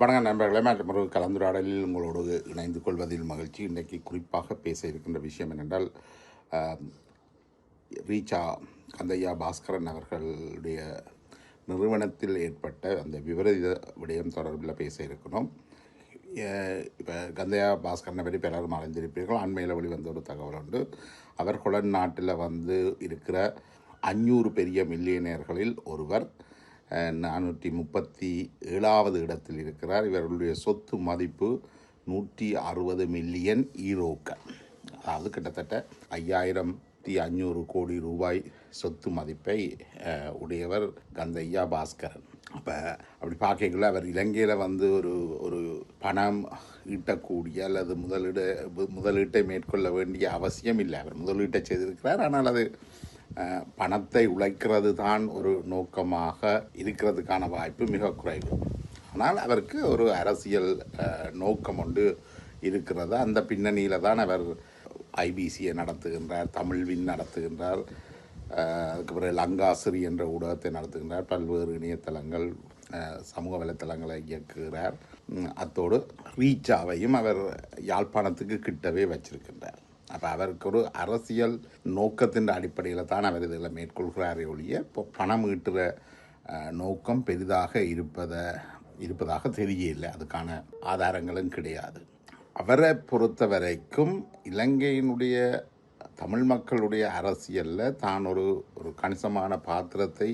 வணக்கம் நண்பர்களே, மற்றொரு கலந்துரையாடலில் உங்களோடு இணைந்து கொள்வதில் மகிழ்ச்சி. இன்றைக்கு குறிப்பாக பேச இருக்கின்ற விஷயம் என்னென்றால், ரீச்சா கந்தையா பாஸ்கரன் அவர்களுடைய நிறுவனத்தில் ஏற்பட்ட அந்த விபரீத விடயம் தொடர்பில் பேச இருக்கணும். இப்போ கந்தையா பாஸ்கரனை பற்றி பலரும் அறிந்திருப்பீர்கள். அண்மையில் வெளிவந்த ஒரு தகவல் உண்டு. அவர் ஹொலண்ட் நாட்டில் இருக்கிற 500 பெரிய மில்லியனர்களில் ஒருவர். 437வது இடத்தில் இருக்கிறார். இவர்களுடைய சொத்து மதிப்பு 160 மில்லியன் ஈரோக்கள், அதாவது கிட்டத்தட்ட 5500 கோடி ரூபாய் சொத்து மதிப்பை உடையவர் கந்தையா பாஸ்கரன். அப்போ அப்படி பார்க்கல அவர் இலங்கையில் ஒரு பணம் ஈட்டக்கூடிய அல்லது முதலீட்டை மேற்கொள்ள வேண்டிய அவசியம் இல்லை. அவர் முதலீட்டை செய்திருக்கிறார். ஆனால் அது பணத்தை உழைக்கிறது தான் ஒரு நோக்கமாக இருக்கிறதுக்கான வாய்ப்பு மிக குறைவு. ஆனால் அவருக்கு ஒரு அரசியல் நோக்கம் ஒன்று இருக்கிறது. அந்த பின்னணியில் தான் அவர் ஐபிசியை நடத்துகின்றார், தமிழ்வின் நடத்துகின்றார், அதுக்கு பிறகு லங்காசிரி என்ற ஊடகத்தை நடத்துகின்றார், பல்வேறு இணையதளங்கள் சமூக வலைத்தளங்களை இயக்குகிறார். அத்தோடு ரீச்சாவையும் அவர் யாழ்ப்பாணத்துக்கு கிட்டவே வச்சிருக்கின்றார். அப்போ அவருக்கு ஒரு அரசியல் நோக்கத்தின் அடிப்படையில் தான் அவர் இதில் மேற்கொள்கிறாரே ஒழிய இப்போ பணம் ஈட்டுற நோக்கம் பெரிதாக இருப்பதாக தெரியல. அதுக்கான ஆதாரங்களும் கிடையாது. அவரை பொறுத்த வரைக்கும் இலங்கையினுடைய தமிழ் மக்களுடைய அரசியலில் தான் ஒரு கணிசமான பாத்திரத்தை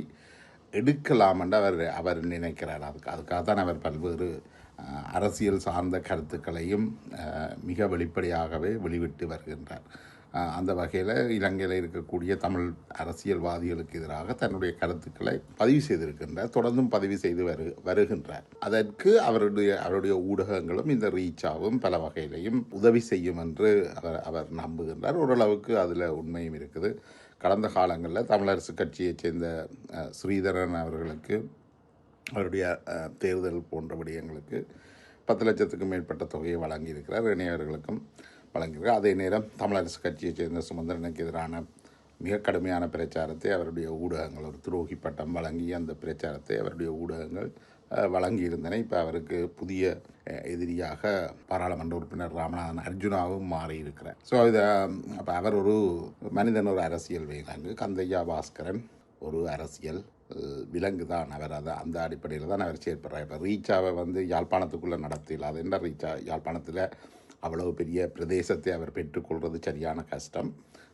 எடுக்கலாம் என்று அவர் நினைக்கிறார். அதுக்காக தான் அவர் பல்வேறு அரசியல் சார்ந்த கருத்துக்களையும் மிக வெளிப்படையாகவே வெளிவிட்டு வருகின்றார். அந்த வகையில் இலங்கையில் இருக்கக்கூடிய தமிழ் அரசியல்வாதிகளுக்கு எதிராக தன்னுடைய கருத்துக்களை பதிவு செய்திருக்கின்றார், தொடர்ந்தும் பதிவு செய்து வருகின்றார். அதற்கு அவருடைய ஊடகங்களும் இந்த ரீச்சாவும் பல வகையிலையும் உதவி செய்யும் என்று அவர் நம்புகின்றார். ஓரளவுக்கு அதில் உண்மையும் இருக்குது. கடந்த காலங்களில் தமிழரசு கட்சியைச் சேர்ந்த ஸ்ரீதரன் அவர்களுக்கு அவருடைய தேர்தல் போன்ற விடயங்களுக்கு 10 லட்சத்துக்கும் மேற்பட்ட தொகையை வழங்கியிருக்கிறார். இணையவர்களுக்கும் வழங்கியிருக்கிறார். அதே நேரம் தமிழரசு கட்சியைச் சேர்ந்த சுமந்திரனுக்கு எதிரான மிக கடுமையான பிரச்சாரத்தை அவருடைய ஊடகங்கள், ஒரு துரோகி பட்டம் வழங்கி அந்த பிரச்சாரத்தை அவருடைய ஊடகங்கள் வழங்கியிருந்தன. இப்போ அவருக்கு புதிய எதிரியாக பாராளுமன்ற உறுப்பினர் ராமநாதன் அர்ஜுனாவும் மாறியிருக்கிறார். ஸோ அப்போ அவர் ஒரு மனிதன், ஒரு அரசியல் விலங்கு. கந்தையா பாஸ்கரன் ஒரு அரசியல் விலங்கு தான். அவர் அந்த அடிப்படையில் தான் அவர் செயற்படுறார். இப்போ ரீச்சாவை யாழ்ப்பாணத்துக்குள்ளே நடத்தல. அது என்ன ரீச்சா யாழ்ப்பாணத்தில் அவ்வளவு பெரிய பிரதேசத்தை அவர் பெற்றுக்கொள்வது சரியான கஷ்டம்.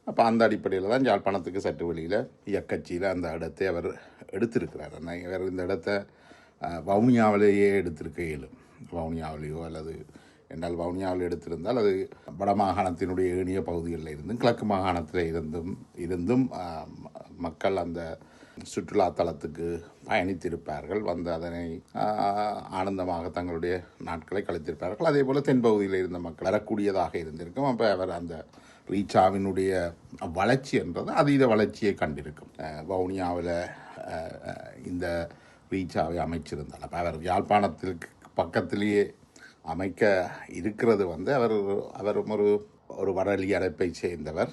அப்போ அந்த அடிப்படையில் தான் யாழ்ப்பாணத்துக்கு சற்று வெளியில் இயக்கட்சியில் அந்த இடத்தை அவர் எடுத்திருக்கிறார். இவர் இந்த இடத்த வவுனியாவிலேயே எடுத்திருக்க இயலும். வவுனியாவிலேயோ அல்லது என்றால் வவுனியாவில் எடுத்திருந்தால் அது வடமாகாணத்தினுடைய ஏனைய பகுதிகளில் இருந்தும் கிழக்கு மாகாணத்தில் இருந்தும் மக்கள் அந்த சுற்றுலா தலத்துக்கு பயணித்திருப்பார்கள், அதனை ஆனந்தமாக தங்களுடைய நாட்களை கழித்திருப்பார்கள். அதே போல் தென்பகுதியில் இருந்த மக்கள் வரக்கூடியதாக இருந்திருக்கும். அப்போ அவர் அந்த ரீச்சாவினுடைய வளர்ச்சி என்றது அதீத வளர்ச்சியை கண்டிருக்கும். வவுனியாவில் இந்த ரீச்சாவை அமைச்சிருந்தால் அப்போ அவர் யாழ்ப்பாணத்திற்கு பக்கத்திலேயே அமைக்க இருக்கிறது அவரும் ஒரு வடலி அடைப்பை சேர்ந்தவர்.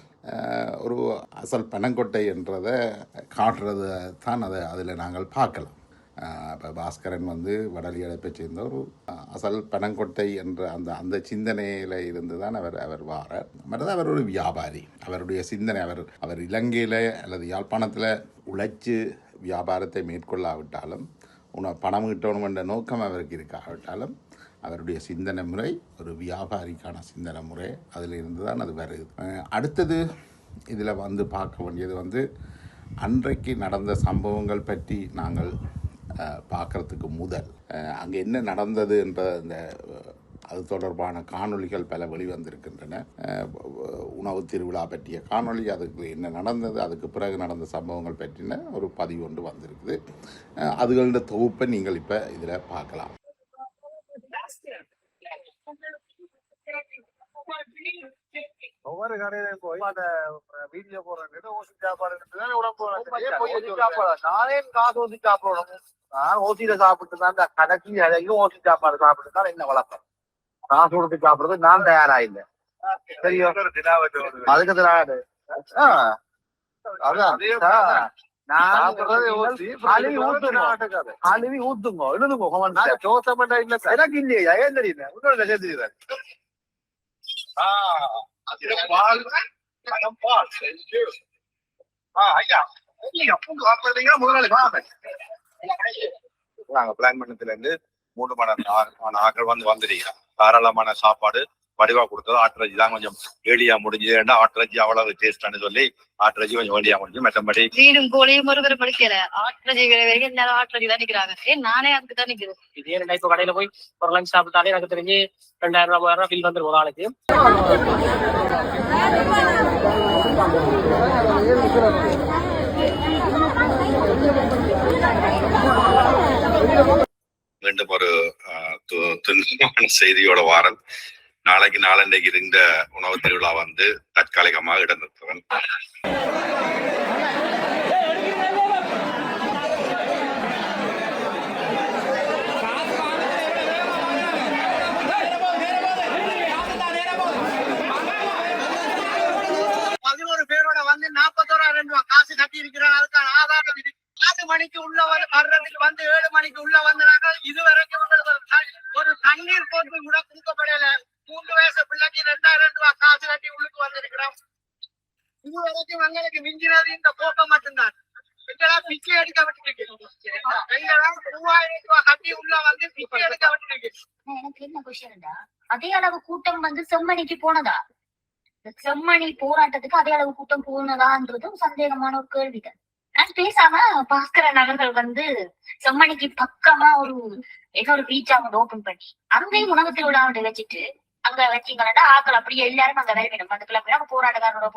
ஒரு அசல் பனங்கொட்டை என்றதை காட்டுறது தான் அதில் நாங்கள் பார்க்கலாம். இப்போ பாஸ்கரன் வடலி அடைப்பை சேர்ந்த ஒரு அசல் பனங்கொட்டை என்ற அந்த சிந்தனையில் இருந்து தான் அவர் வாரார். மற்றது அவர் ஒரு வியாபாரி. அவருடைய சிந்தனை அவர் இலங்கையில் அல்லது யாழ்ப்பாணத்தில் உழைச்சி வியாபாரத்தை மேற்கொள்ளாவிட்டாலும் பணம் ஈட்டணும் என்ற நோக்கம் அவருக்கு இருக்காவிட்டாலும் அவருடைய சிந்தனை முறை ஒரு வியாபாரிக்கான சிந்தனை முறை, அதில் இருந்து தான் அது வருது. அடுத்தது இதில் பார்க்க வேண்டியது அன்றைக்கு நடந்த சம்பவங்கள் பற்றி நாங்கள் பார்க்குறதுக்கு முதல் அங்கே என்ன நடந்தது என்ற அது தொடர்பான காணொளிகள் பல வெளிவந்திருக்கின்றன. உணவு திருவிழா பற்றிய காணொளி, அதுக்கு என்ன நடந்தது, அதுக்கு பிறகு நடந்த சம்பவங்கள் பற்றின ஒரு பதிவு ஒன்று வந்திருக்குது. அதுகளோட தொகுப்பை நீங்கள் இப்போ இதில் பார்க்கலாம். ஒவ்வொரு கடையிலும் போய் அந்த வீடியோ போடுறது ஓசி சாப்பாடு நானே காசு ஓசி சாப்பிடணும். நான் ஓசியில சாப்பிட்டு தான் இந்த கடைக்கு அதையும் ஓசி சாப்பாடு சாப்பிட்டு தான் என்ன வளர்ப்பேன். காசு கொடுத்து சாப்பிடுறது நான் தயாரா இல்லை. தெரியும் அதுக்கு அதான் சாப்பிடுறது ஊத்தி, அழுவி ஊத்துங்க. அழுவி ஊத்துங்க, எழுதுங்க comment ல. ஜோசமண்டா இல்ல சார். எனக்கு இல்லையா, ஏன் தெரியுது உன்னோட சேர்த்துக்கிறேன். அது பால், பழம் பால். ஐயா நீங்க பூண்டு வாங்குறீங்க முதலாளி வாங்க. நாங்க பிளான் பண்ணதுல இருந்து 3 மணி ஆட்கள் வந்துடுறீங்க. தாராளமான சாப்பாடு வடிவா கொடுத்தது. ஆட்டுறச்சி தான் கொஞ்சம் ஏடியா முடிஞ்சது. ஏன்னா ஆட்டுறச்சி அவ்வளவு டேஸ்டானு சொல்லி ஆட்டுறச்சி கொஞ்சம் ஏடியா முடிஞ்சு. மற்றபடி மீனும் கோழியும் ஒருவர் படிக்கல. ஆட்டுறச்சி வரைக்கும் எல்லாரும் ஆட்டுறச்சி தான் நிக்கிறாங்க. நானே அதுக்கு தான் நிக்கிறேன். இதே ரெண்டா இப்ப கடையில போய் ஒரு லஞ்ச் சாப்பிட்டாலே எனக்கு தெரிஞ்சு 2000 ரூபாய் 3000 பில் வந்துடும் ஒரு ஆளுக்கு. மீண்டும் ஒரு துன்பமான செய்தியோட வாரம். நாளைக்கு நாளன்னைக்கு இருந்த உணவு திருவிழா வந்து தற்காலிகமாக இடம்பெற்றவன். பேரோட வந்து 41,000 ரூபாய் காசு கட்டி இருக்கிறாங்க. அதுக்கான ஆதாரம் 6 மணிக்கு உள்ள வர்றதுக்கு வந்து 7 மணிக்கு உள்ள வந்தாங்க. இதுவரைக்கும் ஒரு தண்ணீர் போட்டு கூட கொடுக்கப்படல. 3 வயசு பிள்ளைக்கு 2,000 ரூபாய் காசு கட்டி உள்ளுக்கு வந்திருக்கிறோம். இதுவரைக்கும் எங்களுக்கு மிஞ்சினது இந்த போக்க மட்டும்தான். எங்கெல்லாம் பிச்சை எடுக்க விட்டுருக்கு. எங்கெல்லாம் 3000 ரூபாய் கட்டி உள்ள வந்து பிச்சை எடுக்க விட்டுருக்கு. எனக்கு என்ன கொஸ்டின்டா, அதே அளவு கூட்டம் வந்து செம்மணிக்கு போனதா? செம்மணி போராட்டத்துக்கு அதே அளவு கூட்டம் போனதான்றதும் சந்தேகமான ஒரு கேள்விதான். நான் பேசாம பாஸ்கரன் அவர்கள் வந்து செம்மணிக்கு பக்கமா ஒரு பீச்சா வந்து ஓபன் பண்ணி அங்கேயும் உணவு திருவிழாவை வச்சுட்டு அங்க வச்சிங்கன்னா ஆக்கள் அப்படியே எல்லாரும் அங்க வேணும். அந்த கிளம்பினா போராட்டக்காரர்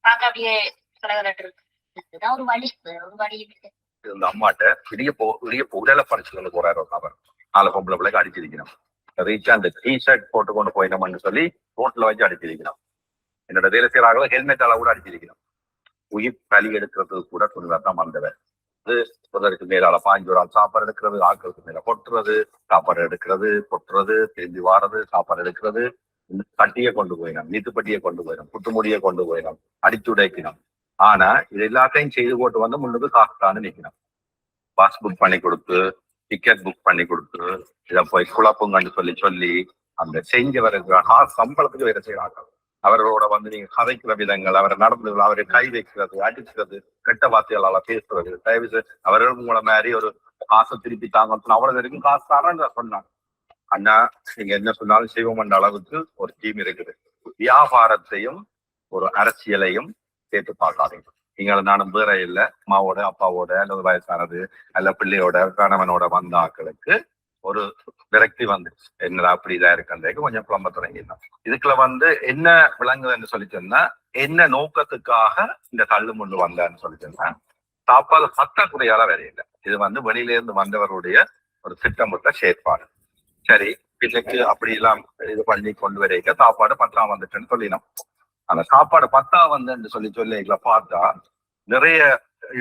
பார்க்க அப்படியே கலகலட்டு இருக்கு. இதுதான் ஒரு வழி இருக்கு. இந்த அம்மாட்ட பெரிய உடலை பறிச்சு போறாரு அவர். 4 பொம்பளை பிள்ளைக்கு அடிச்சிருக்கணும். ரீச்சா அந்த டிஷர்ட் போட்டு கொண்டு போயினோம்னு சொல்லி ரோட்ல வச்சு அடிச்சிருக்கணும். என்னோட வேலை செய்யறாங்க ஹெல்மெட்டால கூட அடிச்சிருக்கணும். உயிர் பலி எடுக்கிறது கூட துணிதான் வந்தவர். அது ஒருவருக்கு மேலால 5 ஆள் சாப்பாடு எடுக்கிறது, ஆக்களுக்கு மேல கொட்டுறது, சாப்பாடு எடுக்கிறது, கொட்டுறது, திரும்பி வாரது, சாப்பாடு எடுக்கிறது, பட்டியை கொண்டு போயிடும், நீத்துப்பட்டியை கொண்டு போயிடும், புட்டுமுடியை கொண்டு போயிடும், அடிச்சுடைக்கணும். ஆனா இது எல்லாத்தையும் செய்து போட்டு வந்து முன்னுக்கு காசுதான்னு நிக்கணும். பஸ் புக் பண்ணி கொடுத்து, டிக்கெட் புக் பண்ணி கொடுத்து, இதை போய் குழப்பங்கன்னு சொல்லி அந்த செஞ்சவருக்கு சம்பளத்துக்கு வேலை செய்யறாங்க. அவர்களோட வந்து நீங்க கதைக்கிற விதங்கள், அவரை நடந்து அவரை கை வைக்கிறது, அடிக்கிறது, கெட்ட வார்த்தைகளால பேசுறது, தயவு அவர்கள் உங்களை மாதிரி ஒரு காசை திருப்பி தாங்க அவ்வளவு வரைக்கும் காசு தாரன்னு சொன்னாங்க. அண்ணா நீங்க என்ன சொன்னாலும் செய்வோம் என்ற அளவுக்கு ஒரு டீம் இருக்குது. வியாபாரத்தையும் ஒரு அரசியலையும் சேர்த்து பார்க்காதீங்க. நீங்க நானும் வேற இல்லை, அம்மாவோட அப்பாவோட அல்லது வயசானது அல்ல பிள்ளையோட கணவனோட வந்த ஆக்களுக்கு ஒரு விரக்தி வந்துச்சு. என்னடா அப்படி இதா இருக்குன்றதுக்கு கொஞ்சம் புலம்ப தொடங்கிடலாம். இதுக்குள்ள வந்து என்ன விளங்குதுன்னு சொல்லி சொன்னா, என்ன நோக்கத்துக்காக இந்த தள்ளு முள்ளு வந்தான்னு சொல்லி சொன்னா, சாப்பாடு பற்றாக்குறையால வேற இல்லை. இது வந்து வெளியில இருந்து வந்தவருடைய ஒரு திட்டமிட்ட செயற்பாடு. சரி, பிள்ளைக்கு அப்படி எல்லாம் இது பண்ணி கொண்டு வரைக்க சாப்பாடு 10 வந்துட்டுன்னு சொல்லினோம். அந்த சாப்பாடு 10 வந்துன்னு சொல்லி பார்த்தா நிறைய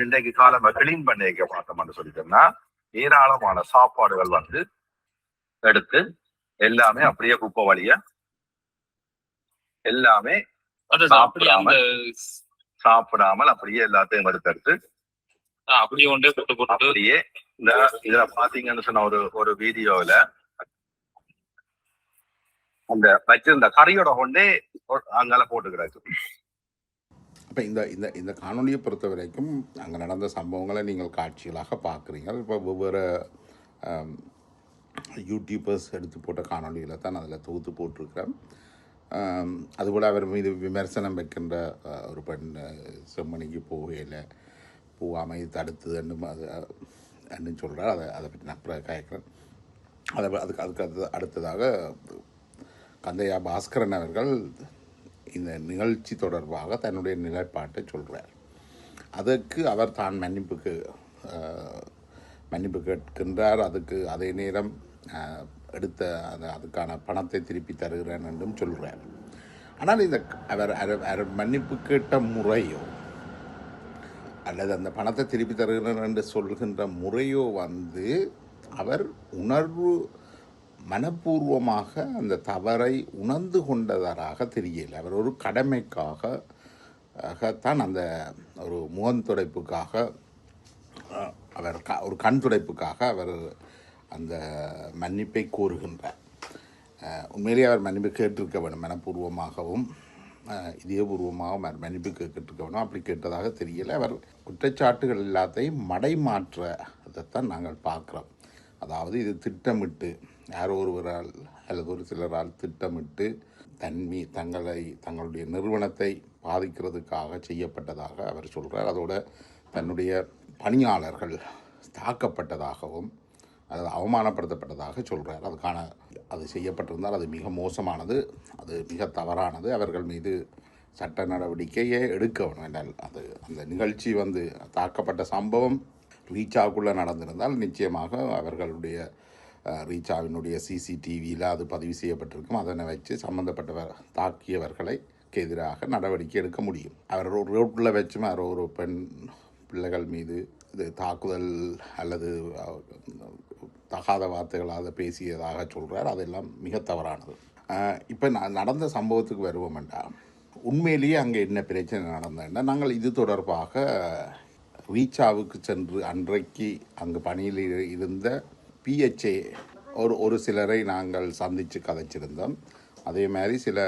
இன்றைக்கு காலம் கிளீன் பண்ணி வைக்க பார்த்தோம்னு சொல்லிட்டோம்னா, ஏராளமான சாப்பாடுகள் வந்து எடுத்து எல்லாமே அப்படியே குப்பை வழிய எல்லாமே சாப்பிடாமல் அப்படியே எல்லாத்தையும் எடுத்து அப்படியே இந்த இதுல பாத்தீங்கன்னு சொன்ன ஒரு வீடியோல அந்த வச்சிருந்த கறியோட கொண்டே அங்கால போட்டுக்கிறாரு. அப்போ இந்த காணொலியை பொறுத்த வரைக்கும் அங்கே நடந்த சம்பவங்களை நீங்கள் காட்சிகளாக பார்க்குறீங்க. இப்போ ஒவ்வொரு யூடியூபர்ஸ் எடுத்து போட்ட காணொலிகளை தான் அதில் தொகுத்து போட்டிருக்கிறேன். அதுபோல் அவர் மீது விமர்சனம் வைக்கின்ற ஒரு பெண் செம்மணிக்கு போகாமல் இது தடுத்ததுன்னு அது சொல்கிறார். அதை பற்றி நான் கேட்குறேன். அதுக்கு அடுத்ததாக கந்தையா பாஸ்கரன் அவர்கள் இந்த நிகழ்ச்சி தொடர்பாக தன்னுடைய நிலைப்பாட்டை சொல்கிறார். அதற்கு அவர் தான் மன்னிப்பு கேட்கின்றார். அதே நேரம் அதுக்கான பணத்தை திருப்பி தருகிறேன் என்றும் சொல்கிறார். ஆனால் இந்த அவர் மன்னிப்பு கேட்ட முறையோ அல்லது அந்த பணத்தை திருப்பி தருகிறேன் என்று சொல்கின்ற முறையோ வந்து அவர் மனப்பூர்வமாக அந்த தவறை உணர்ந்து கொண்டதாக தெரியல. அவர் ஒரு கடமைக்காக தான் அந்த ஒரு முகந்துடைப்புக்காக அவர் ஒரு கண் துடைப்புக்காக அவர் அந்த மன்னிப்பை கோருகின்றார். உண்மையிலேயே அவர் மன்னிப்பு கேட்டிருக்க வேண்டும், மனப்பூர்வமாகவும் இதயபூர்வமாக மன்னிப்பு கேட்டிருக்க வேண்டும். அப்படி கேட்டதாக தெரியலை. அவர் குற்றச்சாட்டுகள் எல்லாத்தையும் மடைமாற்றத்தைத்தான் நாங்கள் பார்க்குறோம். அதாவது இது திட்டமிட்டு யாரோ ஒருவரால் அல்லது ஒரு சிலரால் திட்டமிட்டு தங்களுடைய நிறுவனத்தை பாதிக்கிறதுக்காக செய்யப்பட்டதாக அவர் சொல்கிறார். அதோட தன்னுடைய பணியாளர்கள் தாக்கப்பட்டதாகவும் அது அவமானப்படுத்தப்பட்டதாக சொல்கிறார். அது செய்யப்பட்டிருந்தால் அது மிக மோசமானது, அது மிக தவறானது. அவர்கள் மீது சட்ட நடவடிக்கையே எடுக்க வேண்டும் என்றால் அந்த நிகழ்ச்சி தாக்கப்பட்ட சம்பவம் ரீச்சாவுக்குள்ளே நடந்திருந்தால் நிச்சயமாக அவர்களுடைய ரீச்சாவினுடைய சிசிடிவியில் அது பதிவு செய்யப்பட்டிருக்கும். அதனை வச்சு சம்பந்தப்பட்டவர் தாக்கியவர்களை எதிராக நடவடிக்கை எடுக்க முடியும். அவர் ரோட்டில் வச்சும் ஒரு பெண் பிள்ளைகள் மீது இது தாக்குதல் அல்லது தகாத வார்த்தைகளாக பேசியதாக சொல்கிறார். அதெல்லாம் மிக தவறானது. இப்போ நடந்த சம்பவத்துக்கு வருவோம் என்றால் உண்மையிலேயே அங்கே என்ன பிரச்சனை நடந்ததுன்னா, நாங்கள் இது தொடர்பாக ரீச்சாவுக்கு சென்று அன்றைக்கு அங்கு பணியில் இருந்த பிஹெச்ஏ ஒரு சிலரை நாங்கள் சந்தித்து கதைச்சிருந்தோம். அதே மாதிரி சில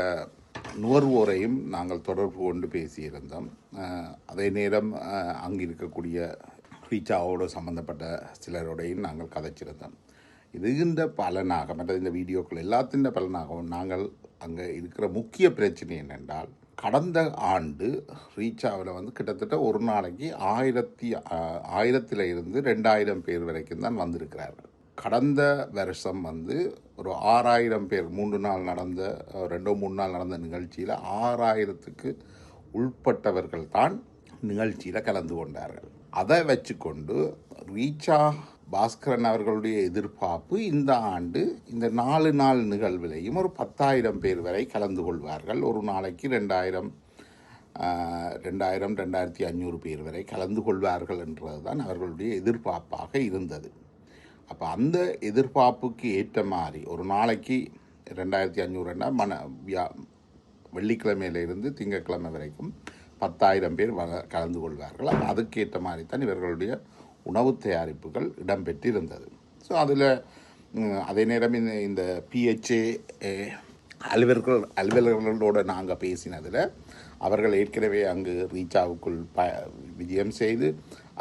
நுகர்வோரையும் நாங்கள் தொடர்பு கொண்டு பேசியிருந்தோம். அதே நேரம் அங்கே இருக்கக்கூடிய ரீச்சாவோடு சம்மந்தப்பட்ட சிலரோடையும் நாங்கள் கதைச்சிருந்தோம். இதுகின்ற பலனாக மற்ற இந்த வீடியோக்கள் எல்லாத்தின் பலனாகவும் நாங்கள் அங்கே இருக்கிற முக்கிய பிரச்சனை என்னென்றால், கடந்த ஆண்டு ரீச்சாவில் கிட்டத்தட்ட ஒரு நாளைக்கு 1000 இருந்து 2000 பேர் வரைக்கும் தான் வந்திருக்கிறார்கள். கடந்த வருஷம் ஒரு 6000 பேர் 3 நாள் நடந்த 2-3 நாள் நடந்த நிகழ்ச்சியில் 6000க்கு உள்பட்டவர்கள் தான் நிகழ்ச்சியில் கலந்து கொண்டார்கள். அதை வச்சுக்கொண்டு ரீச்சா பாஸ்கரன் அவர்களுடைய எதிர்பார்ப்பு இந்த ஆண்டு இந்த 4 நாள் நிகழ்விலையும் ஒரு 10,000 பேர் வரை கலந்து கொள்வார்கள். ஒரு நாளைக்கு 2000 2500 பேர் வரை கலந்து கொள்வார்கள் என்றது தான் அவர்களுடைய எதிர்பார்ப்பாக இருந்தது. அப்போ அந்த எதிர்பார்ப்புக்கு ஏற்ற மாதிரி ஒரு நாளைக்கு 2500 வெள்ளிக்கிழமையிலிருந்து திங்கட்கிழமை வரைக்கும் 10,000 பேர் கலந்து கொள்வார்கள். அப்போ அதுக்கேற்ற மாதிரி தான் இவர்களுடைய உணவு தயாரிப்புகள் இடம்பெற்றிருந்தது. ஸோ அதில் அதே நேரம் இந்த பிஹெச்ஏ அலுவலர்களோடு நாங்கள் பேசினதில் அவர்கள் ஏற்கனவே அங்கு ரீச்சாவுக்குள் விஜயம் செய்து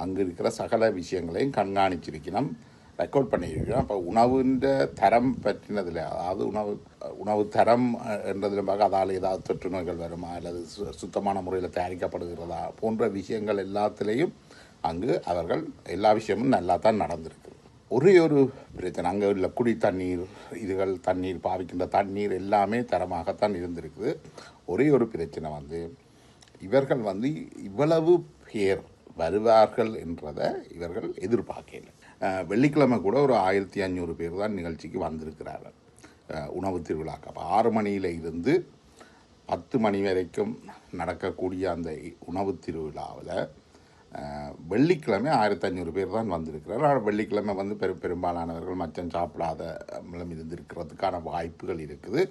அங்கு இருக்கிற சகல விஷயங்களையும் கண்காணிச்சிருக்கணும், ரெக்கார்ட் பண்ணியிருக்கிறோம். அப்போ உணவுன்ற தரம் பற்றினதில், அதாவது உணவு தரம் என்றதில் பார்க்க அதால் ஏதாவது தொற்று நோய்கள் வருமா அல்லது சுத்தமான முறையில் தயாரிக்கப்படுகிறதா போன்ற விஷயங்கள் எல்லாத்துலேயும் அங்கு அவர்கள் எல்லா விஷயமும் நல்லா தான் நடந்திருக்கு. ஒரே ஒரு பிரச்சனை, அங்கே உள்ள குடி தண்ணீர் தண்ணீர் பாவிக்கின்ற தண்ணீர் எல்லாமே தரமாகத்தான் இருந்திருக்குது. ஒரே ஒரு பிரச்சனை இவர்கள் இவ்வளவு பேர் வருவார்கள் என்றதை இவர்கள் எதிர்பார்க்கல. வெள்ளிக்கிழமை கூட ஒரு 1500 பேர் தான் நிகழ்ச்சிக்கு வந்திருக்கிறார்கள் உணவு திருவிழாக்கு. அப்போ 6 மணியில் இருந்து 10 மணி வரைக்கும் நடக்கக்கூடிய அந்த உணவு திருவிழாவில் வெள்ளிக்கிழமை 1500 பேர் தான் வந்திருக்கிறார். வெள்ளிக்கிழமை பெரும்பாலானவர்கள் மச்சம் சாப்பிடாத இருந்திருக்கிறதுக்கான வாய்ப்புகள் இருக்குது.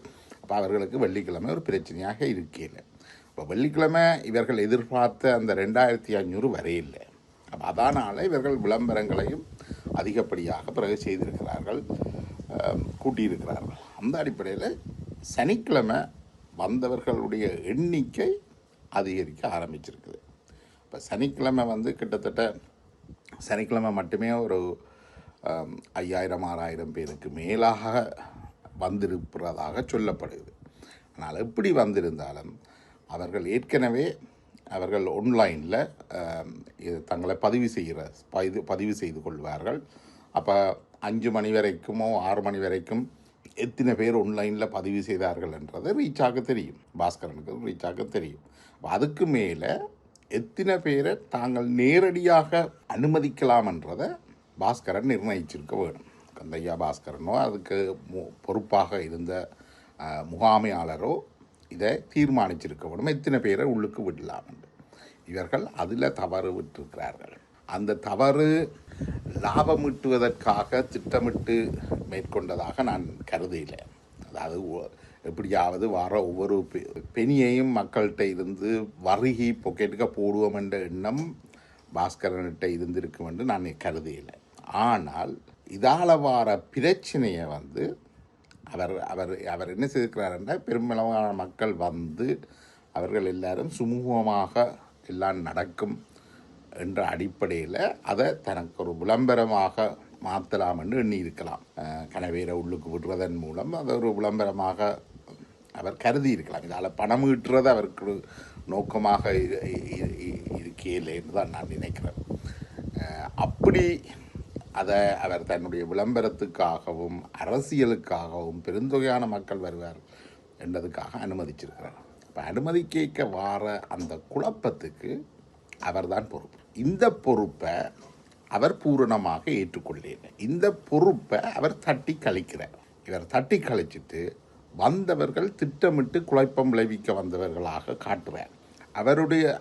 அப்போ அவர்களுக்கு வெள்ளிக்கிழமை ஒரு பிரச்சனையாக இருக்கையில், இப்போ வெள்ளிக்கிழமை இவர்கள் எதிர்பார்த்த அந்த 2500 வரையில்லை. அப்போ அதனால் இவர்கள் விளம்பரங்களையும் அதிகப்படியாக பிறகு செய்திருக்கிறார்கள், கூட்டியிருக்கிறார்கள். அந்த அடிப்படையில் சனிக்கிழமை வந்தவர்களுடைய எண்ணிக்கை அதிகரிக்க ஆரம்பிச்சிருக்குது. இப்போ சனிக்கிழமை கிட்டத்தட்ட சனிக்கிழமை மட்டுமே ஒரு 5000-6000 பேருக்கு மேலாக வந்திருப்பதாக சொல்லப்படுது. ஆனால் எப்படி வந்திருந்தாலும் அவர்கள் ஏற்கனவே ஆன்லைனில் தங்களை பதிவு செய்து கொள்வார்கள். அப்போ 5 மணி வரைக்குமோ 6 மணி வரைக்கும் எத்தனை பேர் ஆன்லைனில் பதிவு செய்தார்கள் என்றது ரீச்சாக தெரியும், பாஸ்கரனுக்கு ரீச்சாக தெரியும். அதுக்கு மேலே எத்தனை பேரை தாங்கள் நேரடியாக அனுமதிக்கலாம் என்றதை பாஸ்கரன் நிர்ணயிச்சிருக்க வேணும். கந்தையா பாஸ்கரனோ அதுக்கு பொறுப்பாக இருந்த முகாமையாளரோ இதை தீர்மானிச்சிருக்க வேணும், எத்தனை பேரை உள்ளுக்கு விடலாம் என்று. இவர்கள் அதில் தவறு விட்டிருக்கிறார்கள். அந்த தவறு லாபம் ஈட்டுவதற்காக திட்டமிட்டு மேற்கொண்டதாக நான் கருதையில். அதாவது எப்படியாவது வர ஒவ்வொரு பெனியையும் மக்கள்கிட்ட இருந்து வறுகி பொக்கெட்டுக்க போடுவோம் என்ற எண்ணம் பாஸ்கரன்கிட்ட இருந்திருக்கும் என்று நான் கருதியில்லை. ஆனால் இதால் வர பிரச்சனையை வந்து அவர் அவர் அவர் என்ன செய்திருக்கிறாருன்னா, பெருமளவான மக்கள் வந்து அவர்கள் எல்லாரும் சுமூகமாக எல்லாம் நடக்கும் என்ற அடிப்படையில் அதை தனக்கு ஒரு விளம்பரமாக மாற்றலாம் என்று எண்ணி இருக்கலாம். கனவேரை உள்ளுக்கு விடுறதன் மூலம் அதை ஒரு விளம்பரமாக அவர் கருதி இருக்கலாம். இதால் பணம் ஈட்டுறது அவருக்கு நோக்கமாக இருக்கேலே என்று தான் நான் நினைக்கிறேன். அப்படி அதை அவர் தன்னுடைய விளம்பரத்துக்காகவும் அரசியலுக்காகவும் பெருந்தொகையான மக்கள் வருவார் என்றதுக்காக அனுமதிச்சிருக்கிறார். இப்போ அனுமதி கேட்க வார அந்த குழப்பத்துக்கு அவர் தான் பொறுப்பு. இந்த பொறுப்பை அவர் பூரணமாக ஏற்றுக்கொள்ளல. இந்த பொறுப்பை அவர் தட்டி கழிக்கிறார். இவர் தட்டி கழிச்சிட்டு வந்தவர்கள் திட்டமிட்டு குழப்பம் விளைவிக்க வந்தவர்களாக காட்டுறார்.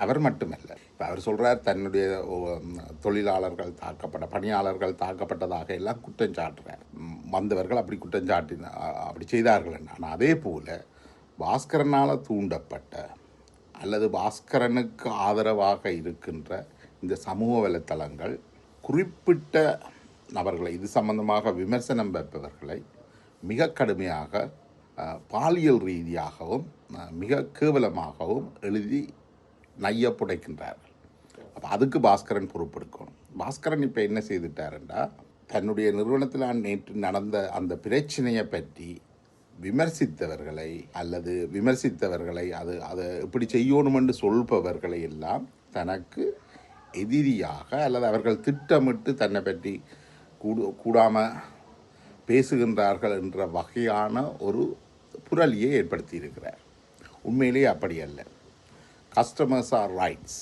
அவர் மட்டுமல்ல, இப்போ அவர் சொல்கிறார் தன்னுடைய தொழிலாளர்கள் பணியாளர்கள் தாக்கப்பட்டதாக எல்லாம் குற்றம் சாட்டுறார். வந்தவர்கள் அப்படி குற்றம் அப்படி செய்தார்கள். ஆனால் அதே போல் பாஸ்கரனால் தூண்டப்பட்ட அல்லது பாஸ்கரனுக்கு ஆதரவாக இருக்கின்ற இந்த சமூக வலைத்தளங்கள் குறிப்பிட்ட நபர்களை இது சம்பந்தமாக விமர்சனம் வைப்பவர்களை மிக கடுமையாக பாலியல் ரீதியாகவும் மிக கேவலமாகவும் எழுதி நைய புடைக்கின்றார்கள். அப்போ அதுக்கு பாஸ்கரன் பொறுப்பெடுக்கணும். பாஸ்கரன் இப்போ என்ன செய்துட்டாருண்டா, தன்னுடைய நிறுவனத்தில் நேற்று நடந்த அந்த பிரச்சனையை பற்றி விமர்சித்தவர்களை அதை எப்படி செய்யணும் என்று சொல்பவர்களை எல்லாம் தனக்கு எதிரியாக அல்லது அவர்கள் திட்டமிட்டு தன்னை பற்றி கூடாமல் பேசுகின்றார்கள் என்ற வகையான ஒரு புரளியை ஏற்படுத்தி இருக்கிறார். உண்மையிலேயே அப்படி அல்ல. Customers are rights,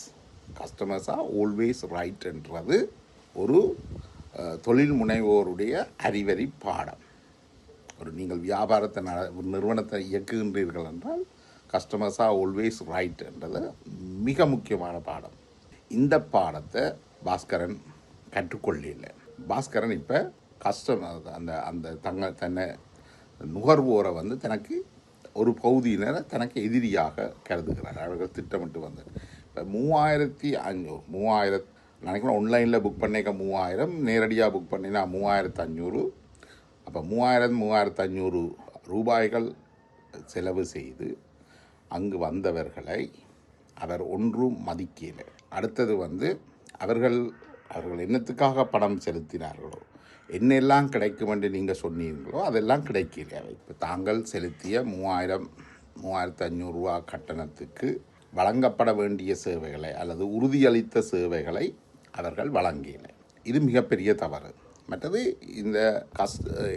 customers are always right என்றது ஒரு தொழில் முனைவோருடைய அறிவறி பாடம். நீங்கள் வியாபாரத்தை நிறுவனத்தை இயக்குகின்றீர்கள் என்றால் கஸ்டமர்ஸ் ஆர் ஆல்வேஸ் ரைட் என்றது மிக முக்கியமான பாடம். இந்த பாடத்தை பாஸ்கரன் கற்றுக்கொள்ளல. பாஸ்கரன் இப்போ தன்னை நுகர்வோரை வந்து தனக்கு ஒரு பகுதியினரை தனக்கு எதிரியாக கருதுகிறார். அவர்கள் திட்டமிட்டு வந்து இப்போ 3500 நினைக்கிறேன் ஆன்லைனில் புக் பண்ணிக்க 3000, நேரடியாக புக் பண்ணினா 3500. அப்போ 3500 ரூபாய்கள் செலவு செய்து அங்கு வந்தவர்களை அவர் ஒன்றும் மதிக்கலை. அடுத்தது வந்து அவர்கள் என்னத்துக்காக பணம் செலுத்தினார்களோ, என்னெல்லாம் கிடைக்கும் என்று நீங்கள் சொன்னீங்களோ அதெல்லாம் கிடைக்கல. இப்போ தாங்கள் செலுத்திய 3500 ரூபா கட்டணத்துக்கு வழங்கப்பட வேண்டிய சேவைகளை அல்லது உறுதியளித்த சேவைகளை அவர்கள் வழங்கலை. இது மிகப்பெரிய தவறு. மற்றது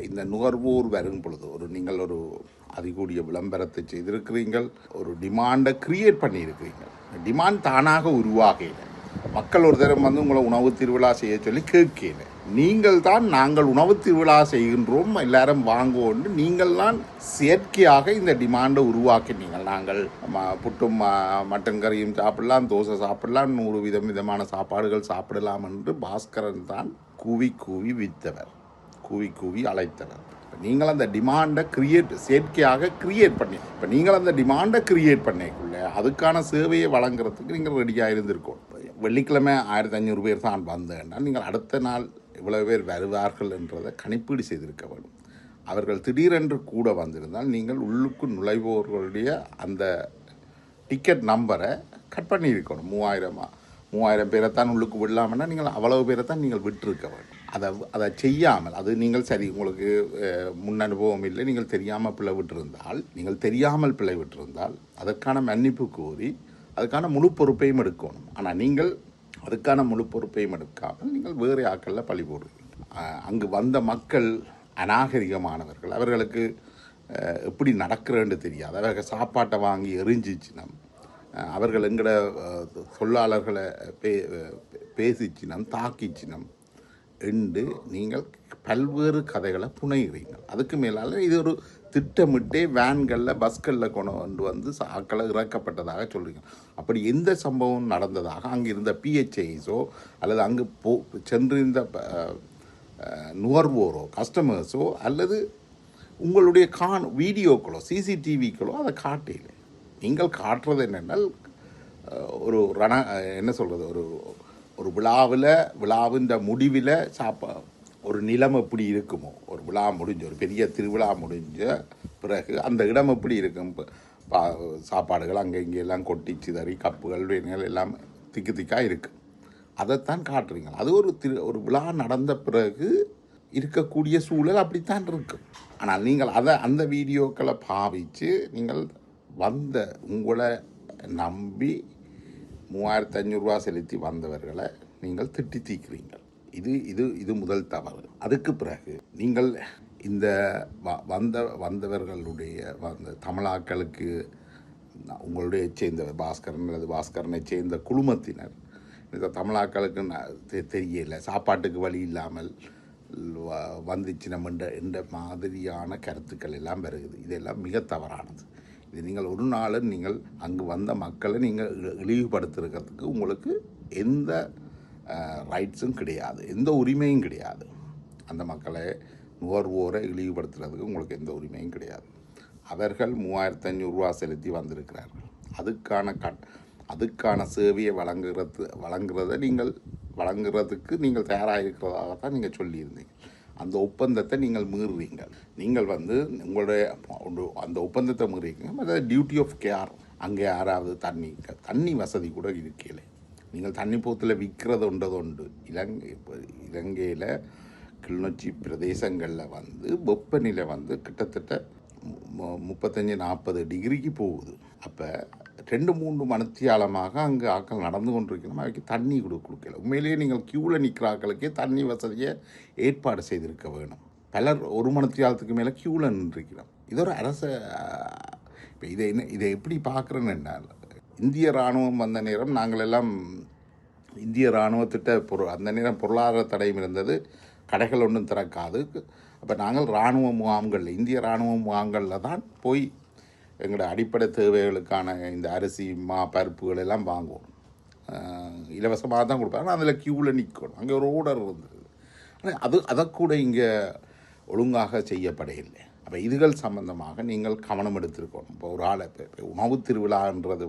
இந்த நுகர்வோர் வரும் பொழுது நீங்கள் ஒரு அதிகூடிய விளம்பரத்தை செய்திருக்கிறீர்கள், ஒரு டிமாண்டை கிரியேட் பண்ணியிருக்கிறீர்கள். டிமாண்ட் தானாக உருவாகல. மக்கள் ஒரு தரம் வந்து உங்களை உணவு திருவிழா செய்ய சொல்லி கேட்கல. நீங்கள் தான் நாங்கள் உணவு திருவிழா செய்கின்றோம் எல்லாரும் வாங்குவோன்னு நீங்கள் தான் செயற்கையாக இந்த டிமாண்டை உருவாக்கினீங்கள். நாங்கள் புட்டும் மட்டன் கறியும் சாப்பிடலாம், தோசை சாப்பிடலாம், 100 விதமான சாப்பாடுகள் சாப்பிடலாம் என்று பாஸ்கரன் தான் கூவி வித்தவர், கூவி அழைத்தவர். நீங்கள் அந்த டிமாண்டை செயற்கையாக கிரியேட் பண்ணி இப்போ நீங்கள் அந்த டிமாண்டை கிரியேட் பண்ணிக்குள்ள அதுக்கான சேவையை வழங்குறதுக்கு நீங்கள் ரெடியாக இருந்திருக்கோம். வெள்ளிக்கிழமை 1500 பேர் தான் வந்தேன்னா நீங்கள் அடுத்த நாள் இவ்வளவு பேர் வருவார்கள் என்றதை கணிப்பீடு செய்திருக்க வேண்டும். அவர்கள் திடீரென்று கூட வந்திருந்தால் நீங்கள் உள்ளுக்கு நுழைவோர்களுடைய அந்த டிக்கெட் நம்பரை கட் பண்ணியிருக்கணும். 3000 பேரைத்தான் உள்ளுக்கு விடலாம்னா நீங்கள் அவ்வளவு பேரைத்தான் நீங்கள் விட்டுருக்க வேண்டும். அதை செய்யாமல், அது நீங்கள் சரி உங்களுக்கு முன் அனுபவம் இல்லை, நீங்கள் தெரியாமல் பிழை விட்டிருந்தால் அதற்கான மன்னிப்பு கோரி அதுக்கான முழு பொறுப்பையும் எடுக்கணும். ஆனால் நீங்கள் அதுக்கான முழு பொறுப்பையும் எடுக்காமல் நீங்கள் வேறு ஆக்களில் பழி போடுவீங்க. அங்கு வந்த மக்கள் அநாகரிகமானவர்கள், அவர்களுக்கு எப்படி நடக்கிறேன்னு தெரியாது. அவர்கள் சாப்பாட்டை வாங்கி எரிஞ்சிச்சினம், அவர்கள் எங்களோட தொழிலாளர்களை பேசிச்சினம், தாக்கிச்சினம் என்று நீங்கள் பல்வேறு கதைகளை புனைகிறீங்க. அதுக்கு மேலால் இது ஒரு திட்டமிட்டே வேன்களில் பஸ்களில் கொண்டு வந்து ஆக்களை இறக்கப்பட்டதாக சொல்கிறீங்க. அப்படி எந்த சம்பவம் நடந்ததாக அங்கே இருந்த பிஹெச்ஐஸோ அல்லது அங்கு சென்றிருந்த நுகர்வோரோ கஸ்டமர்ஸோ அல்லது உங்களுடைய வீடியோக்களோ சிசிடிவிக்களோ அதை காட்டல. நீங்கள் காட்டுறது என்னென்னால் ஒரு என்ன சொல்கிறது, ஒரு விழாவின் முடிவில் ஒரு நிலம் எப்படி இருக்குமோ, ஒரு விழா முடிஞ்ச ஒரு பெரிய திருவிழா முடிஞ்ச பிறகு அந்த இடம் எப்படி இருக்கும், சாப்பாடுகள் அங்கே இங்கெல்லாம் கொட்டி சிதறி கப்புகள் வேணுகள் எல்லாம் திக்காக இருக்குது, அதைத்தான் காட்டுறீங்க. அது ஒரு விழா நடந்த பிறகு இருக்கக்கூடிய சூழல் அப்படித்தான் இருக்கும். ஆனால் நீங்கள் அந்த வீடியோக்களை பாவித்து நீங்கள் உங்களை நம்பி 3500 ரூபா செலுத்தி வந்தவர்களை நீங்கள் திட்டி தீக்கிறீங்க. இது முதல் தவறு. அதுக்கு பிறகு நீங்கள் இந்த வந்தவர்களுடைய தமிழாக்களுக்கு உங்களுடைய சேர்ந்த பாஸ்கரன் அல்லது பாஸ்கரனை சேர்ந்த குழுமத்தினர் இந்த தமிழாக்களுக்கு தெரியல, சாப்பாட்டுக்கு வழி இல்லாமல் வந்துச்சு நம்ம என்ற மாதிரியான கருத்துக்கள் எல்லாம் வருகிறது. இதெல்லாம் மிக தவறானது. இது நீங்கள் ஒரு நாள் நீங்கள் அங்கு வந்த மக்களை நீங்கள் இழிவுபடுத்துறதுக்கு உங்களுக்கு எந்த ரைட்ஸும் கிடையாது, எந்த உரிமையும் கிடையாது. அந்த மக்களை நுகர்வோரை இழிவுபடுத்துறதுக்கு உங்களுக்கு எந்த உரிமையும் கிடையாது. அவர்கள் 3500 ரூபா செலுத்தி வந்திருக்கிறார்கள். அதுக்கான சேவையை வழங்குறதுக்கு நீங்கள் தயாராக இருக்கிறதாக தான் நீங்கள் சொல்லியிருந்தீங்க. அந்த ஒப்பந்தத்தை நீங்கள் மீறுவீங்க. நீங்கள் உங்களுடைய அந்த ஒப்பந்தத்தை மீறிங்க. அதாவது டியூட்டி ஆஃப் கேர். அங்கே யாராவது தண்ணி வசதி கூட இருக்கல. நீங்கள் தண்ணி போத்தில் விற்கிறது உண்டு. இலங்கையில் கிளிநொச்சி பிரதேசங்களில் வெப்பநிலை கிட்டத்தட்ட 35-40 டிகிரிக்கு போகுது. அப்போ 2-3 மணித்தியாலமாக அங்கே ஆக்கள் நடந்து கொண்டிருக்கணும், அவைக்கு தண்ணி கொடுக்கல. உண்மையிலேயே நீங்கள் க்யூவில் நிற்கிற ஆக்களுக்கே தண்ணி வசதியை ஏற்பாடு செய்திருக்க வேணும். பலர் 1 மணித்தியாலத்துக்கு மேலே க்யூவில் நின்றுருக்கிறோம். இது ஒரு இப்போ இதை எப்படி பார்க்குறேன்னு என்னால், இந்திய இராணுவம் வந்த நேரம் நாங்கள் எல்லாம் இந்திய இராணுவத்திட்ட அந்த நேரம் பொருளாதார தடையும் இருந்தது, கடைகள் ஒன்றும் திறக்காது. அப்போ நாங்கள் இராணுவ முகாம்களில் இந்திய இராணுவ முகாம்களில் தான் போய் எங்களோட அடிப்படை தேவைகளுக்கான இந்த அரிசி பருப்புகள் எல்லாம் வாங்குவோம். இலவசமாக தான் கொடுப்பாங்க. ஆனால் அதில் க்யூவில் நிற்கணும். அங்கே ஒரு ஓர்டர் இருந்தது. ஆனால் அதை கூட இங்கே ஒழுங்காக செய்யப்படையில்லை. அப்போ இதுகள் சம்பந்தமாக நீங்கள் கவனம் எடுத்திருக்கணும். இப்போ ஒரு ஆளை இப்போ உணவு திருவிழான்றது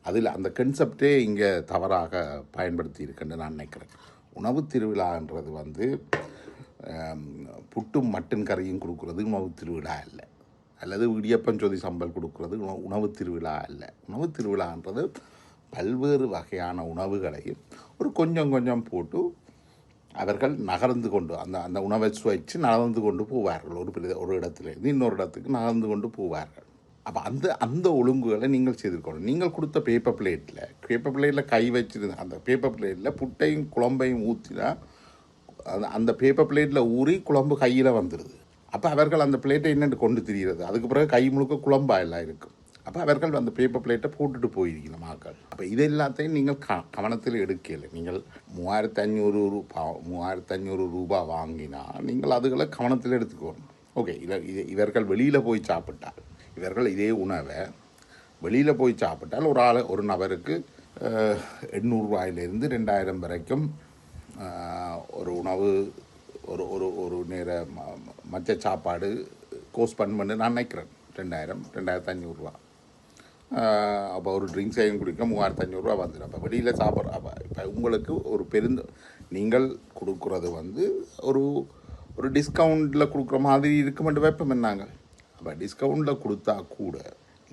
அதில் அந்த கன்செப்டே இங்கே தவறாக பயன்படுத்தி இருக்குன்னு நான் நினைக்கிறேன். உணவு திருவிழான்றது புட்டும் மட்டன் கறியும் கொடுக்குறது உணவு திருவிழா இல்லை, அல்லது இடியப்பஞ்சோதி சம்பல் கொடுக்குறது உணவு திருவிழா இல்லை. உணவு திருவிழான்றது பல்வேறு வகையான உணவுகளையும் கொஞ்சம் கொஞ்சம் போட்டு அவர்கள் நகர்ந்து கொண்டு அந்த உணவை சுவைச்சு நகர்ந்து கொண்டு போவார்கள். ஒரு இடத்துலேருந்து இன்னொரு இடத்துக்கு நகர்ந்து கொண்டு போவார்கள். அப்போ அந்த ஒழுங்குகளை நீங்கள் செய்திருக்கணும். நீங்கள் கொடுத்த பேப்பர் பிளேட்டில் கை வச்சிருந்த அந்த பேப்பர் பிளேட்டில் புட்டையும் குழம்பையும் ஊற்றினா அந்த பேப்பர் பிளேட்டில் ஊறி குழம்பு கையில் வந்துடுது. அப்போ அவர்கள் அந்த பிளேட்டை என்னென்று கொண்டு திரிகிறது, அதுக்கு பிறகு கை முழுக்க குழம்பாக எல்லாம் இருக்கும். அப்போ அவர்கள் அந்த பேப்பர் பிளேட்டை போட்டுட்டு போயிருக்கணும் மக்கள். அப்போ இது எல்லாத்தையும் நீங்கள் கவனத்தில் எடுக்கலை. நீங்கள் 3500 ரூபா வாங்கினா நீங்கள் அதுகளை கவனத்தில் எடுத்துக்கணும். ஓகே, இவர்கள் வெளியில் போய் சாப்பிட்டால், இவர்கள் இதே உணவை வெளியில் போய் சாப்பிட்டால் ஒரு நபருக்கு 800 ரூபாயிலிருந்து 2000 வரைக்கும் ஒரு உணவு ஒரு நேர மச்ச சாப்பாடு கோஸ்ட் பண்ணு நான் நினைக்கிறேன். 2000-2500 ரூபா. அப்போ ஒரு ட்ரிங்க்ஸையும் குடிக்க 3500 ரூபா வந்துடும். அப்போ வெளியில் சாப்பிட்ற இப்போ உங்களுக்கு நீங்கள் கொடுக்குறது ஒரு டிஸ்கவுண்டில் கொடுக்குற மாதிரி இருக்குமென்று வைப்போம் என்னாங்க. அப்போ டிஸ்கவுண்டில் கொடுத்தா கூட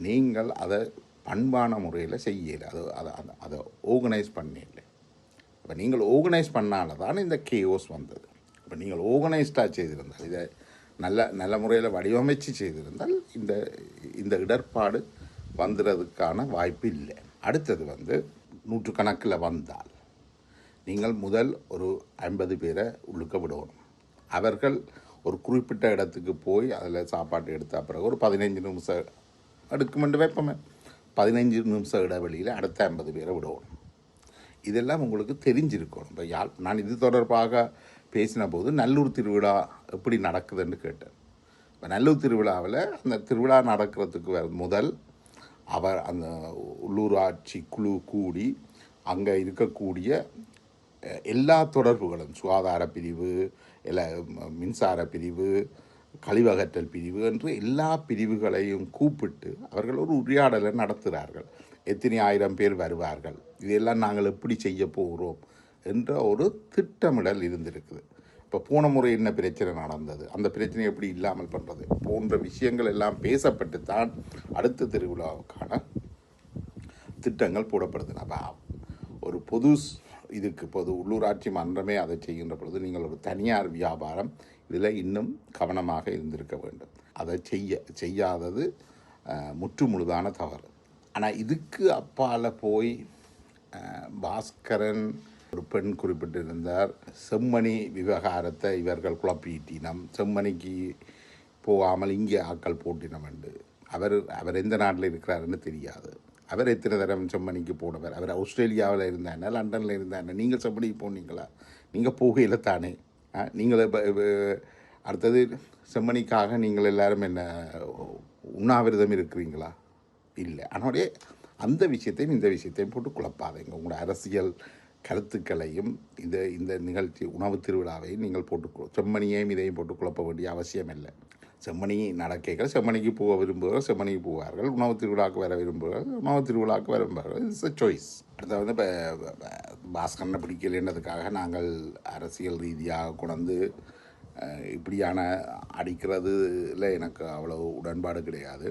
நீங்கள் அதை பண்பான முறையில் செய்யலை, அதை ஆர்கனைஸ் பண்ணல. இப்போ நீங்கள் ஆர்கனைஸ் பண்ணால தான் இந்த கேஓஸ் வந்தது. இப்போ நீங்கள் ஆர்கனைஸ்டாக செய்திருந்தால், இதை நல்ல முறையில் வடிவமைச்சு செய்திருந்தால் இந்த இடர்பாடு வந்துடுறதுக்கான வாய்ப்பு இல்லை. அடுத்தது 100 கணக்கில் வந்தால் நீங்கள் முதல் ஒரு 50 பேரை உள்ளுக்க விடணும். அவர்கள் ஒரு குறிப்பிட்ட இடத்துக்கு போய் அதில் சாப்பாடு எடுத்த பிறகு ஒரு 15 நிமிஷம் எடுக்குமென்று வைப்போமே, 15 நிமிஷம் இடைவெளியில் அடுத்த 50 பேரை விடணும். இதெல்லாம் உங்களுக்கு தெரிஞ்சிருக்கணும். இப்போ நான் இது தொடர்பாக பேசின போது நல்லூர் திருவிழா எப்படி நடக்குதுன்னு கேட்டேன். இப்போ நல்லூர் திருவிழாவில் அந்த திருவிழா நடக்கிறதுக்கு முதல் அந்த உள்ளூராட்சி குழு கூடி அங்கே இருக்கக்கூடிய எல்லா தொடர்புகளும், சுகாதார பிரிவு, மின்சார பிரிவு, கழிவகற்றல் பிரிவு என்று எல்லா பிரிவுகளையும் கூப்பிட்டு அவர்கள் ஒரு உரையாடலை நடத்துகிறார்கள். எத்தனை ஆயிரம் பேர் வருவார்கள், இதெல்லாம் நாங்கள் எப்படி செய்ய போகிறோம் என்ற ஒரு திட்டமிடல் இருந்திருக்குது. இப்போ போன முறை என்ன பிரச்சனை நடந்தது, அந்த பிரச்சனை எப்படி இல்லாமல் பண்ணுறது போன்ற விஷயங்கள் எல்லாம் பேசப்பட்டு தான் அடுத்த திருவிழாவுக்கான திட்டங்கள் போடப்படுது. அப்போ ஒரு பொது உள்ளூராட்சி மன்றமே அதை செய்கின்ற பொழுது நீங்கள் ஒரு தனியார் வியாபாரம் இதில் இன்னும் கவனமாக இருந்திருக்க வேண்டும். அதை செய்யாதது முற்று முழுதான தவறு. ஆனால் இதுக்கு அப்பால் போய் பாஸ்கரன் ஒரு பெண் குறிப்பிட்டிருந்தார், செம்மணி விவகாரத்தை இவர்கள் குழப்பிட்டினம், செம்மணிக்கு போகாமல் இங்கே ஆக்கள் போட்டினம் என்று. அவர் எந்த நாட்டில் இருக்கிறாருன்னு தெரியாது. அவர் எத்தனை தரம் செம்மணிக்கு போனவர், அவர் ஆஸ்திரேலியாவில் இருந்தாங்க, லண்டனில் இருந்தாங்க. நீங்கள் செம்மணிக்கு போனீங்களா? நீங்கள் போகையில் தானே. நீங்கள் அடுத்தது செம்மணிக்காக நீங்கள் எல்லாரும் என்ன உண்ணாவிரதம் இருக்கிறீங்களா? இல்லை. அதனுடைய அந்த விஷயத்தையும் இந்த விஷயத்தையும் போட்டு குழப்பாதீங்க. உங்களோட அரசியல் கருத்துக்களையும் இந்த நிகழ்ச்சி உணவு திருவிழாவையும் நீங்கள் போட்டு செம்மணியையும் இதையும் போட்டு குழப்ப வேண்டிய அவசியம் இல்லை. செம்மணி நடக்கைகள் செம்மணிக்கு போக விரும்புகிறோம், செம்மணிக்கு போவார்கள். உணவு திருவிழாவுக்கு வர விரும்புகிறார்கள், உணவு திருவிழாவுக்கு விரும்புகிறார்கள். It's a choice. அடுத்த வந்து இப்போ பாஸ்கரனை பிடிக்கலைன்றதுக்காக நாங்கள் அரசியல் ரீதியாக கொண்டு இப்படியான அடிக்கிறதுல எனக்கு அவ்வளோ உடன்பாடு கிடையாது.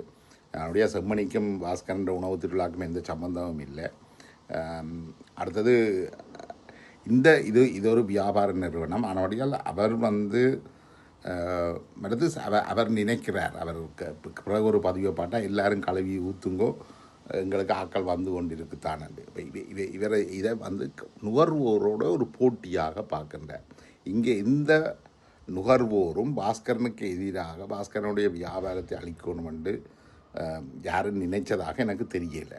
என்னுடைய செம்மணிக்கும் பாஸ்கரன்ற உணவு திருவிழாவுக்கும் எந்த சம்பந்தமும் இல்லை. அடுத்தது இது ஒரு வியாபார நிறுவனம். ஆனால் அவர் வந்து அடுத்து அவர் நினைக்கிறார், அவருக்கு பிறகு ஒரு பதிவை பாட்டால் எல்லாரும் கழுவி ஊற்றுங்கோ, எங்களுக்கு ஆக்கள் வந்து கொண்டிருக்குத்தான். இப்போ இதை வந்து நுகர்வோரோட ஒரு போட்டியாக பார்க்கின்றார். இங்கே இந்த நுகர்வோரும் பாஸ்கரனுக்கு எதிராக பாஸ்கரனுடைய வியாபாரத்தை அழிக்கணும் என்று யாரும் நினைச்சதாக எனக்கு தெரியலை.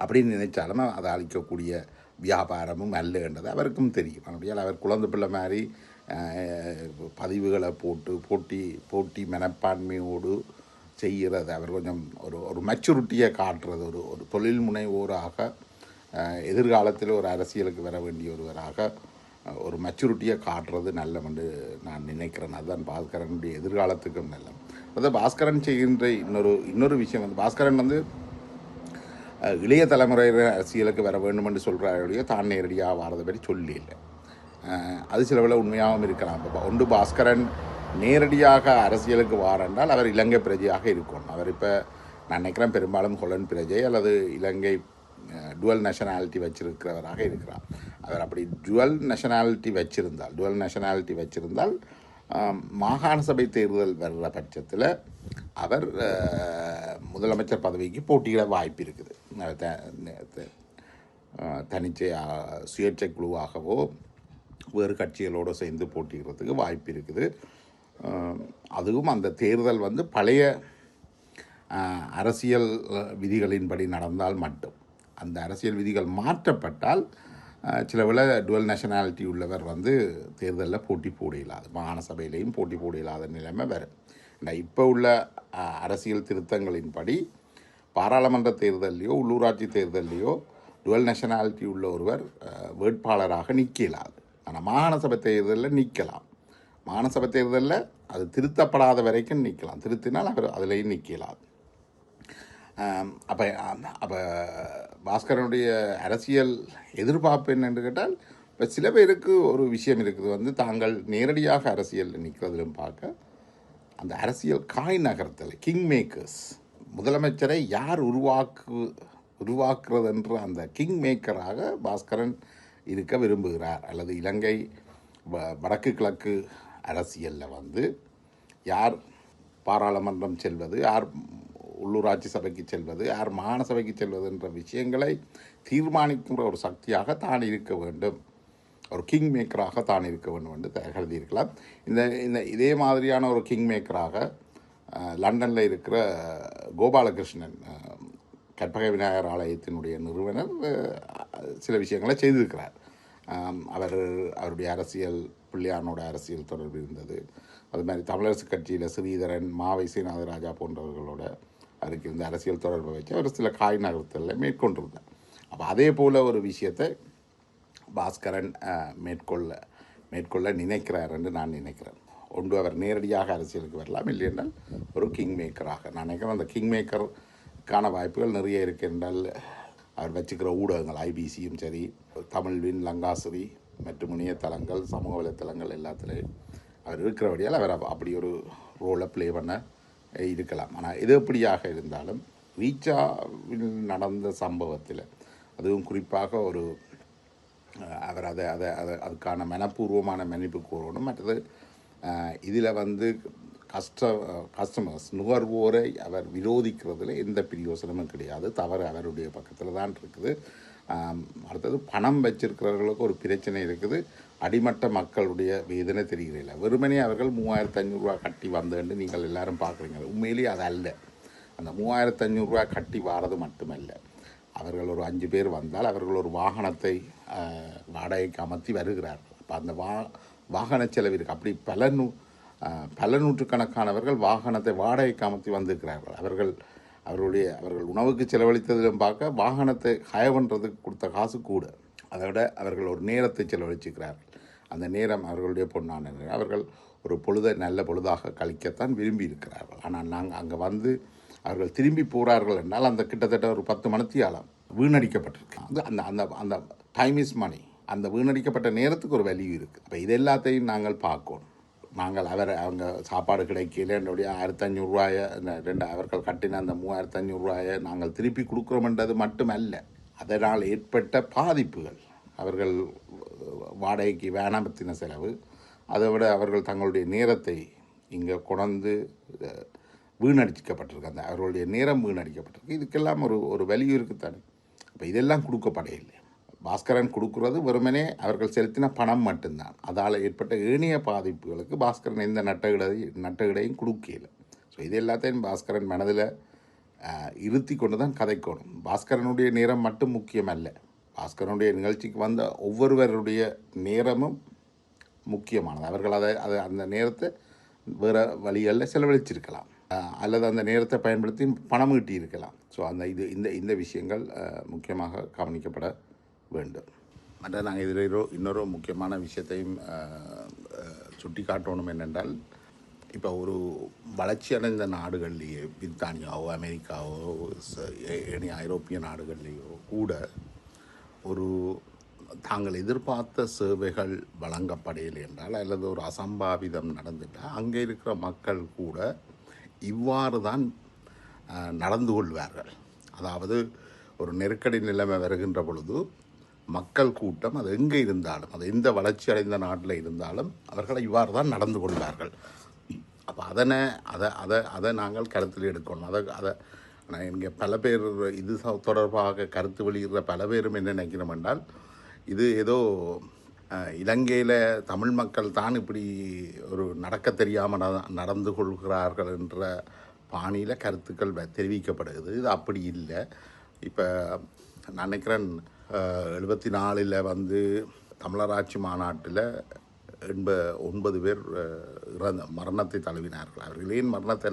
அப்படின்னு நினைச்சாலும் அதை அழிக்கக்கூடிய வியாபாரமும் அல்லன்றது அவருக்கும் தெரியும். அப்படியால் அவர் குழந்தை பிள்ளை மாதிரி பதிவுகளை போட்டி மனப்பான்மையோடு செய்கிறது. அவர் கொஞ்சம் ஒரு மெச்சூரிட்டியை காட்டுறது, ஒரு தொழில் முனைவோராக எதிர்காலத்தில் ஒரு அரசியலுக்கு வர வேண்டிய ஒருவராக ஒரு மெச்சூரிட்டியை காட்டுறது நல்லமென்று நான் நினைக்கிறேன். அதுதான் பாஸ்கரனுடைய எதிர்காலத்துக்கும் நல்லம். அதாவது பாஸ்கரன் செய்கின்ற இன்னொரு விஷயம் வந்து, பாஸ்கரன் வந்து இளைய தலைமுறையினர் அரசியலுக்கு வர வேண்டும் என்று சொல்கிறாருடைய தான் நேரடியாக வாரதை பற்றி சொல்லி இல்லை. அது சிலவில் உண்மையாகவும் இருக்கலாம். ஒன்று பாஸ்கரன் நேரடியாக அரசியலுக்கு வாரென்றால் அவர் இலங்கை பிரஜையாக இருக்கணும். அவர் இப்போ நான் நினைக்கிறேன் பெரும்பாலும் ஹொலண்ட் பிரஜை அல்லது இலங்கை டுவல் நேஷனாலிட்டி வச்சிருக்கிறவராக இருக்கிறார். அவர் அப்படி டுவல் நேஷனாலிட்டி வச்சிருந்தால் மாகாண சபை தேர்தல் வர்ற பட்சத்தில் அவர் முதலமைச்சர் பதவிக்கு போட்டியிட வாய்ப்பு இருக்குது. தனிச்சை சுயேட்சை குழுவாகவோ வேறு கட்சிகளோடு சேர்ந்து போட்டியிடுறதுக்கு வாய்ப்பு இருக்குது. அதுவும் அந்த தேர்தல் வந்து பழைய அரசியல் விதிகளின்படி நடந்தால் மட்டும். அந்த அரசியல் விதிகள் மாற்றப்பட்டால் சிலவில் டுவல் நேஷனாலிட்டி உள்ளவர் வந்து தேர்தலில் போட்டி போட இயலாது, மாகாண சபையிலையும் போட்டி போட இயலாத நிலைமை வரும். இப்போ உள்ள அரசியல் திருத்தங்களின்படி பாராளுமன்ற தேர்தலையோ உள்ளூராட்சி தேர்தலையோ டுவல் நேஷனாலிட்டி உள்ள ஒருவர் வேட்பாளராக நிற்க இயலாது. ஆனால் மாகாண சபை தேர்தலில் நிற்கலாம். மாகாண சபை தேர்தலில் அது திருத்தப்படாத வரைக்கும் நிற்கலாம், திருத்தினால் அவர் அதிலையும் நிற்க இயலாது. அப்போ பாஸ்கரனுடைய அரசியல் எதிர்பார்ப்பு என்னென்று கேட்டால், இப்போ சில பேருக்கு ஒரு விஷயம் இருக்குது வந்து, தாங்கள் நேரடியாக அரசியலில் நிற்கிறதிலும் பார்க்க அந்த அரசியல் காய் நகர்த்தல் கிங் மேக்கர்ஸ், முதலமைச்சரை யார் உருவாக்குறதுன்ற அந்த கிங் மேக்கராக பாஸ்கரன் இருக்க விரும்புகிறார். அல்லது இலங்கை வடக்கு கிழக்கு அரசியலில் வந்து யார் பாராளுமன்றம் செல்வது, யார் உள்ளூராட்சி சபைக்கு செல்வது, யார் மாகாண சபைக்கு செல்வது என்ற விஷயங்களை தீர்மானிக்கின்ற ஒரு சக்தியாக தான் இருக்க வேண்டும், ஒரு கிங் மேக்கராக தான் இருக்க வேண்டும் என்று கருதியிருக்கலாம். இதே மாதிரியான ஒரு கிங் மேக்கராக லண்டனில் இருக்கிற கோபாலகிருஷ்ணன், கற்பக விநாயகர் ஆலயத்தினுடைய நிறுவனர், சில விஷயங்களை செய்திருக்கிறார். அவருடைய அரசியல் பிள்ளையானோட அரசியல் தொடர்பு இருந்தது. அது மாதிரி தமிழரசு கட்சியில் ஸ்ரீதரன், மாவை சீனாதராஜா போன்றவர்களோட அவருக்கு இருந்த அரசியல் தொடர்பை வச்சு அவர் சில காய் நகர்த்தலில் மேற்கொண்டிருந்தார். அப்போ அதே போல் ஒரு விஷயத்தை பாஸ்கரன் மேற்கொள்ள நினைக்கிறார் என்று நான் நினைக்கிறேன். ஒன்று அவர் நேரடியாக அரசியலுக்கு வரலாம், இல்லை என்றால் ஒரு கிங் மேக்கராக. நான் நினைக்கிறேன் அந்த கிங் மேக்கருக்கான வாய்ப்புகள் நிறைய இருக்கு என்றால் அவர் வச்சுக்கிற ஊடகங்கள் ஐபிசியும் சரி, தமிழ்வின் லங்காசிரி மற்றும் இணையதளங்கள் சமூக வலைத்தளங்கள் எல்லாத்துலேயும் அவர் இருக்கிறபடியால் அவர் அப்படி ஒரு ரோலை ப்ளே பண்ண இருக்கலாம். ஆனால் எது எப்படியாக இருந்தாலும் ரீச்சாவில் நடந்த சம்பவத்தில் அதுவும் குறிப்பாக ஒரு அவர் அதுக்கான மனப்பூர்வமான மன்னிப்பு கூறணும். மற்றது இதில் வந்து கஸ்டமர்ஸ் நுகர்வோரை அவர் விரோதிக்கிறதுல எந்த பிரயோசனமும் கிடையாது. தவறு அவருடைய பக்கத்தில் தான் இருக்குது. அடுத்தது பணம் வச்சிருக்கிறவர்களுக்கு ஒரு பிரச்சனை இருக்குது. அடிமட்ட மக்களுடைய வேதனை தெரிகிறதில்ல. வெறுமனே அவர்கள் 3500 ரூபா கட்டி வந்தேன்னு நீங்கள் எல்லாரும் பார்க்குறீங்க. உண்மையிலேயே அது அல்ல. அந்த 3500 ரூபா கட்டி வாரது மட்டுமல்ல, அவர்கள் ஒரு 5 பேர் வந்தால் அவர்கள் ஒரு வாகனத்தை வாடகைக்கு அமர்த்தி வருகிறார்கள். அப்போ அந்த வாகன செலவு இருக்குது. அப்படி பல நூற்றுக்கணக்கானவர்கள் வாகனத்தை வாடகைக்கு அமர்த்தி வந்திருக்கிறார்கள். அவர்கள் உணவுக்கு செலவழித்ததிலும் பார்க்க வாகனத்தை ஹயர் பண்ணுறதுக்கு கொடுத்த காசு கூட. அதை விட அவர்கள் ஒரு நேரத்தை செலவழிச்சுக்கிறார்கள். அந்த நேரம் அவர்களுடைய பொன்னான நேரம். அவர்கள் ஒரு பொழுதை நல்ல பொழுதாக கழிக்கத்தான் விரும்பி இருக்கிறார்கள். ஆனால் நாங்கள் அங்கே வந்து அவர்கள் திரும்பி போகிறார்கள் என்றால் அந்த கிட்டத்தட்ட ஒரு 10 மணித்தியாலம் வீணடிக்கப்பட்டிருக்கு. அந்த அந்த அந்த டைம் இஸ் மணி. அந்த வீணடிக்கப்பட்ட நேரத்துக்கு ஒரு வேல்யூ இருக்குது. இப்போ இது எல்லாத்தையும் நாங்கள் பார்க்கணும். நாங்கள் அவங்க சாப்பாடு கிடைக்கல என்னுடைய 1500 ரூபாயை அவர்கள் கட்டின அந்த 3500 ரூபாயை நாங்கள் திருப்பி கொடுக்குறோம்ன்றது மட்டுமல்ல, அதனால் ஏற்பட்ட பாதிப்புகள், அவர்கள் வாடகைக்கு வேணாமத்தின செலவு, அதை விட அவர்கள் தங்களுடைய நேரத்தை இங்கே கொண்டு வீணடிக்கப்பட்டிருக்கு. அந்த அவர்களுடைய நேரம் வீணடிக்கப்பட்டிருக்கு. இதுக்கெல்லாம் ஒரு வேல்யூ இருக்குத்தானே. இப்போ இதெல்லாம் கொடுக்கப்படையில்லை. பாஸ்கரன் கொடுக்குறது வெறுமனே அவர்கள் செலுத்தின பணம் மட்டும்தான். அதால் ஏற்பட்ட ஏனைய பாதிப்புகளுக்கு பாஸ்கரன் எந்த நட்டகிடையும் கொடுக்கல. ஸோ இது எல்லாத்தையும் பாஸ்கரன் மனதில் இருத்தி கொண்டு தான் கதைக்கணும். பாஸ்கரனுடைய நேரம் மட்டும் முக்கியமல்ல, பாஸ்கரனுடைய நிகழ்ச்சிக்கு வந்த ஒவ்வொருவருடைய நேரமும் முக்கியமானது. அவர்கள் அந்த நேரத்தை வேறு வழிகளில் செலவழிச்சிருக்கலாம், அல்லது அந்த நேரத்தை பயன்படுத்தி பணம் ஈட்டி இருக்கலாம். ஸோ இந்த விஷயங்கள் முக்கியமாக கவனிக்கப்பட வேண்டும். மற்ற நாங்கள் இதில் இன்னொரு முக்கியமான விஷயத்தையும் சுட்டி காட்டணும். என்னென்றால், இப்போ ஒரு வளர்ச்சி அடைந்த நாடுகள்லேயே, பிரித்தானியாவோ அமெரிக்காவோ ஐரோப்பிய நாடுகள்லேயோ கூட ஒரு தாங்கள் எதிர்பார்த்த சேவைகள் வழங்கப்படையில்லை என்றால், அல்லது ஒரு அசம்பாவிதம் நடந்துட்டால், அங்கே இருக்கிற மக்கள் கூட இவ்வாறு தான் நடந்து கொள்வார்கள். அதாவது ஒரு நெருக்கடி நிலைமை வருகின்ற பொழுது மக்கள் கூட்டம் அது எங்கே இருந்தாலும், அது எந்த வளர்ச்சி அடைந்த நாட்டில் இருந்தாலும் அவர்கள் இவ்வாறு தான் நடந்து கொள்வார்கள். அப்போ அதை நாங்கள் கருத்தில் எடுக்கணும். அதை நான் இங்கே பல பேர் இது தொடர்பாக கருத்து வெளியிடுற பல பேரும் என்ன நினைக்கிறோம் என்றால், இது ஏதோ இலங்கையில் தமிழ் மக்கள் தான் இப்படி ஒரு நடக்க தெரியாமல் நடந்து கொள்கிறார்கள் என்ற பாணியில் கருத்துக்கள் தெரிவிக்கப்படுகிறது. இது அப்படி இல்லை. இப்போ நான் நினைக்கிறேன் 74 வந்து தமிழராட்சி மாநாட்டில் 89 பேர் மரணத்தை தழுவினார்கள். அவர்கள் ஏன் மரணத்தை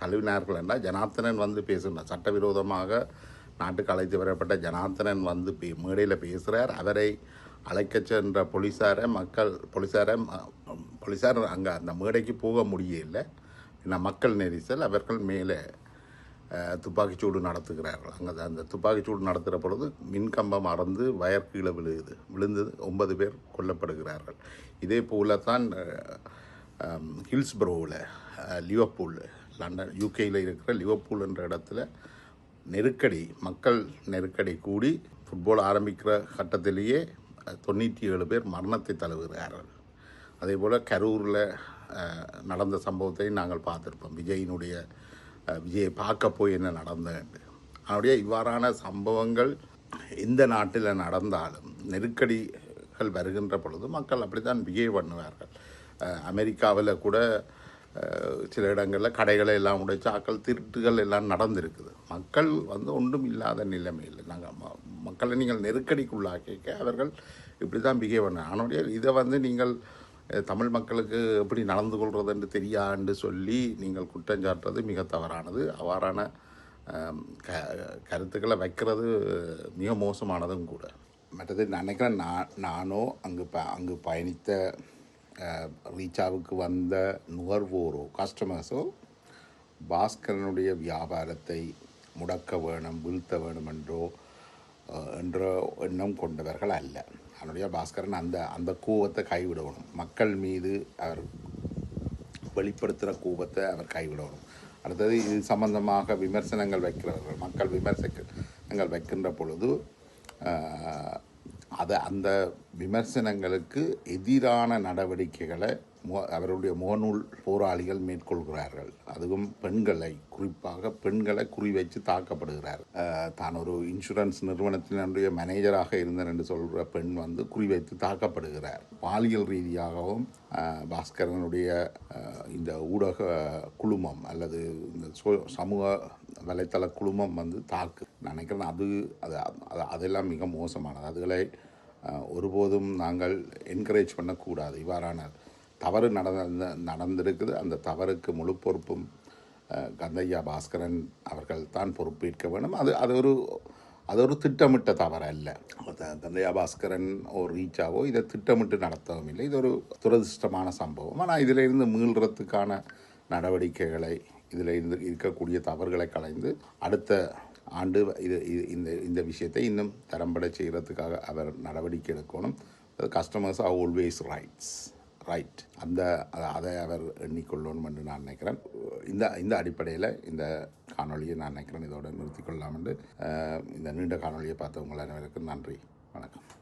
தழுவினார்கள் என்றால், ஜனார்த்தனன் வந்து பேசுகிறார். சட்டவிரோதமாக நாட்டுக்கு அழைத்து வரப்பட்ட ஜனார்த்தனன் வந்து மேடையில் பேசுகிறார். அவரை அழைக்க சென்ற போலீஸார் அங்கே அந்த மேடைக்கு போக முடியலை. ஏன்னா மக்கள் நெரிசல். அவர்கள் மேலே துப்பாக்கிச்சூடு நடத்துகிறார்கள். அங்கே அந்த துப்பாக்கிச்சூடு நடத்துகிற பொழுது மின்கம்பம் அறந்து வயர் கீழே விழுந்தது. 9 பேர் கொல்லப்படுகிறார்கள். இதே போல தான் ஹில்ஸ்பரோவில், லிவர்பூல், லண்டன், யூகேயில் இருக்கிற லிவர்பூல் என்ற இடத்துல மக்கள் நெருக்கடி கூடி ஃபுட்பால் ஆரம்பிக்கிற கட்டத்திலேயே 97 பேர் மரணத்தை தழுவுகிறார்கள். அதே போல் கரூரில் நடந்த சம்பவத்தை நாங்கள் பார்த்துருப்போம். விஜயை பார்க்க போய் என்ன நடந்தது. அவருடைய இவ்வாறான சம்பவங்கள் எந்த நாட்டில் நடந்தாலும் நெருக்கடிகள் வருகின்ற பொழுது மக்கள் அப்படி தான் பிஹேவ் பண்ணுவார்கள். அமெரிக்காவில் கூட சில இடங்களில் கடைகளை எல்லாம் உடைச்சு ஆக்கள் திருட்டுகள் எல்லாம் நடந்திருக்குது. மக்கள் வந்து ஒன்றும் இல்லாத நிலைமையில் மக்களை நீங்கள் நெருக்கடிக்குள்ளாக்க அவர்கள் இப்படி தான் பிஹேவ் பண்ண. ஆனால் இதை வந்து நீங்கள் தமிழ் மக்களுக்கு எப்படி நடந்து கொள்வதுன்னு தெரியான்னு சொல்லி நீங்கள் குற்றஞ்சாட்டுறது மிக தவறானது. அவ்வாறான கருத்துக்களை வைக்கிறது மிக மோசமானதும் கூட. மற்றது நான் நினைக்கிறேன், நானோ அங்கு பயணித்த ரீச்சாவுக்கு வந்த நுகர்வோரோ கஸ்டமர்ஸோ பாஸ்கரனுடைய வியாபாரத்தை முடக்க வேணும், வீழ்த்த வேணும் என்ற எண்ணம் கொண்டவர்கள் அல்ல. அதனுடைய பாஸ்கரன் அந்த கோபத்தை கைவிடணும். மக்கள் மீது அவர் வெளிப்படுத்துகிற கோபத்தை அவர் கைவிடணும். அடுத்தது இது சம்பந்தமாக விமர்சனங்கள் வைக்கிறவர்கள், மக்கள் விமர்சனங்கள் வைக்கின்ற பொழுது அந்த விமர்சனங்களுக்கு எதிரான நடவடிக்கைகளை அவருடைய முகநூல் போராளிகள் மேற்கொள்கிறார்கள். அதுவும் குறிப்பாக பெண்களை குறிவைத்து தாக்கப்படுகிறார். தான் ஒரு இன்சூரன்ஸ் நிறுவனத்தினுடைய மேனேஜராக இருந்தேன் என்று சொல்கிற பெண் குறிவைத்து தாக்கப்படுகிறார். பாலியல் ரீதியாகவும் பாஸ்கரனுடைய இந்த ஊடக குழுமம் அல்லது இந்த சமூக வலைத்தள குழுமம் தாக்கு நினைக்கிறேன். அதெல்லாம் மிக மோசமானது. அதுகளை ஒருபோதும் நாங்கள் என்கரேஜ் பண்ணக்கூடாது. இவ்வாறான தவறு நடந்திருக்குது. அந்த தவறுக்கு முழு பொறுப்பும் கந்தையா பாஸ்கரன் அவர்கள் தான் பொறுப்பேற்க வேண்டும். அது ஒரு திட்டமிட்ட தவறு அல்ல. கந்தையா பாஸ்கரன் ஒரு ரீச்சாவோ இதை திட்டமிட்டு நடத்தவும் இல்லை. இது ஒரு துரதிருஷ்டமான சம்பவம். ஆனால் இதிலிருந்து மீள்றதுக்கான நடவடிக்கைகளை, இதில் இருக்கக்கூடிய தவறுகளை களைந்து அடுத்த ஆண்டு இந்த விஷயத்தை இன்னும் திறம்பட செய்கிறதுக்காக அவர் நடவடிக்கை எடுக்கணும். Customers are always right. அதை அவர் எண்ணிக்கொள்ளணும் என்று நான் நினைக்கிறேன். இந்த அடிப்படையில் இந்த காணொலியை நான் நினைக்கிறேன் இதோடு நிறுத்திக்கொள்ளலாம் என்று. இந்த நீண்ட காணொலியை பார்த்தவங்கள் அனைவருக்கும் நன்றி, வணக்கம்.